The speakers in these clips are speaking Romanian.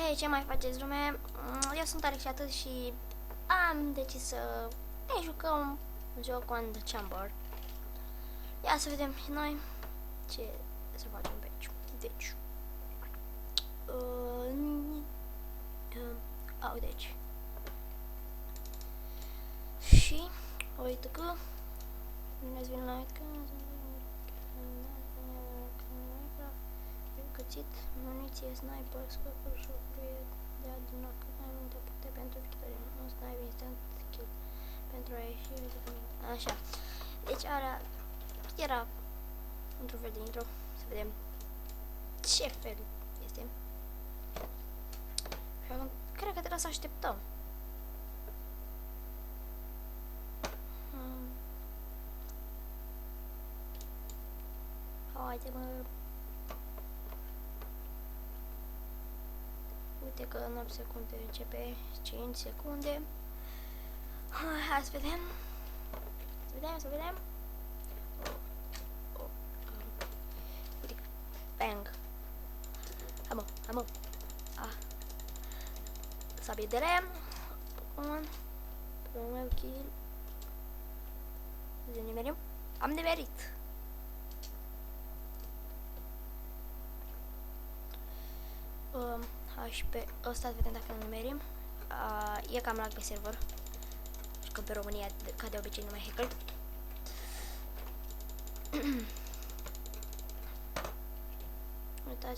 Hei, ce mai faceți, lume? Eu sunt Alex și atât și am decis să ne jucăm un joc on the chamber. Ia să vedem noi ce să facem pe aici. Deci, uite aici. Și, uite că nu-ți vin la cățit, muniție, sniper, scopul jocului de adunat cât mai multe puncte pentru victorie. Un sniper instant kill pentru a ieși. Așa. Deci era într-un fel de intro. Să vedem ce fel este. Și acum cred că trebuie să așteptăm. Haide, mă. Uite că în 8 secunde începe, 5 secunde. Hai să vedem. Să vedem. Uite. Bang. Hai mă. Sabie de lemn. Un. Primul meu kill. Să nimerim. Am nimerit. Și pe ăsta vedem dacă nu nimerim. E cam lag pe server. Și că pe România, ca de obicei, nu mai hacker.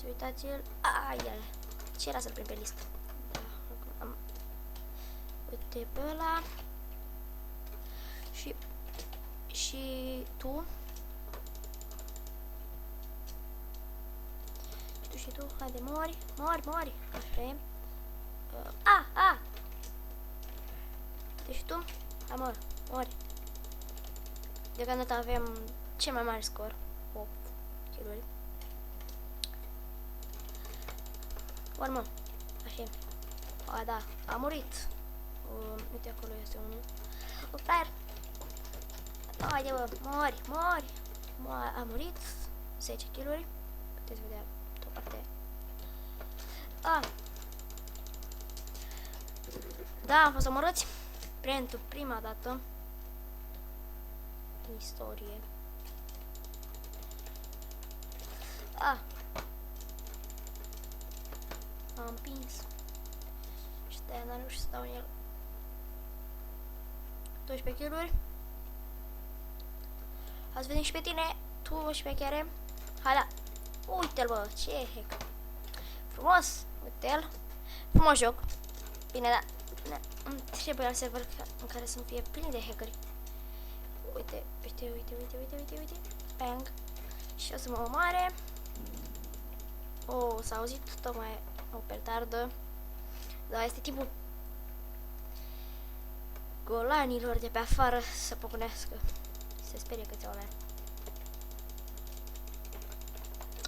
Uitați-l. Ele. Ce era să-l prind pe listă? Da, am. Uite pe ăla. Și tu. Și tu, haide, mori. Așa e. Deci tu, mori. Deocamdată avem cel mai mare scor. 8 kill-uri. Mă. Așa e. Da, a murit. Uite, acolo este unul. Flyer. Haide, bă, mori. A murit. 10 kill-uri. Puteți vedea o parte. Da, am fost omorâți pentru prima dată în istorie. Am împins. Și de-aia n-am reușit să dau în el. 12 kill-uri. Hai să vedem și pe tine. Tu șmechere. Hai la. Uite-l, bă, ce hack. Frumos, uite-l. Frumos joc. Bine, da. Îmi trebuie la server în care să nu fie plin de hackeri. Uite. Bang. Și o să mă omoare. S-a auzit tocmai o petardă. Da, este tipul golanilor de pe afară să pocănească. Se sperie câțiva oameni.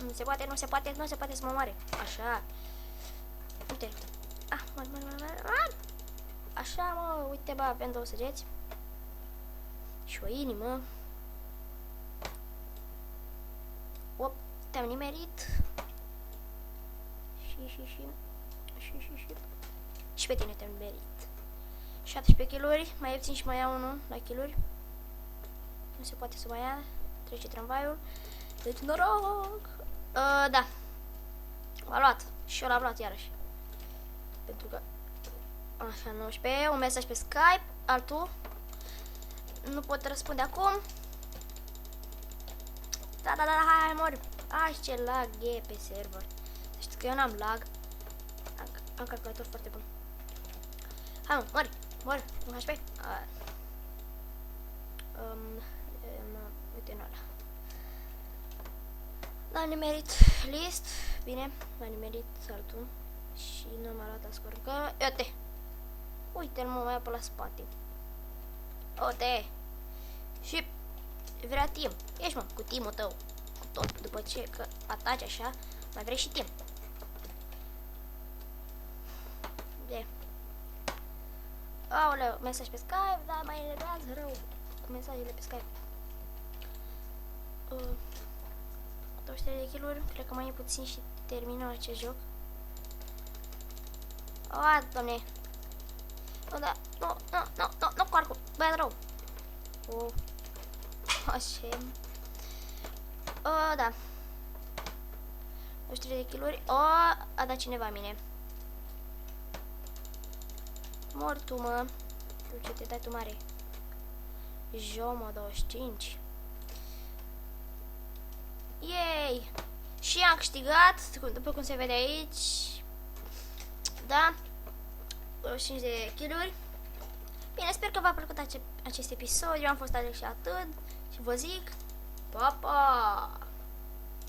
Nu se poate să mă omoare. Așa. Uite. Mă. Așa, mă, uite, bă, avem 2 săgeți. Și o inimă. Te-am nimerit. Și pe tine te-am nimerit. 17 kill-uri, mai ieftin și mai iau unul la kill-uri. Nu se poate să mai ia. Trece tramvaiul. Deci noroc. Da. M-a luat. Și eu l-am luat iarăși. Pentru că așa, 19, un mesaj pe Skype, altul. Nu pot răspunde acum. Da, hai, mori. Ce lag e pe server. Știți că eu n-am lag. Am calculator foarte bun. Hai, mori. Un HP. Uite în ăla. L-a nimerit list. Bine, l-a nimerit altul. Și nu m-a luat la scor. Că, uite-l, mă, mai pe la spate. Și vrea timp. Ești, mă, cu timul tău. Cu tot. După ce că ataci așa, mai vrei și timp. Aoleu, mesaj pe Skype, dar mai elevează rău cu mesajele pe Skype. 23 de kill-uri, cred că mai e puțin și terminăm acest joc. O, doamne. Nu, da, nu, coarcu, băiat rău. O, așa. O, da. 23 de kilori. O, a dat cineva mine. Mor tu, mă. Ce te dai tu mare? Jomo 25. Yay! Și am câștigat, după cum se vede aici. Da. 5 de kilori. Bine, sper că v-a plăcut acest episod. Eu am fost Alex și atât. Și vă zic, pa, pa!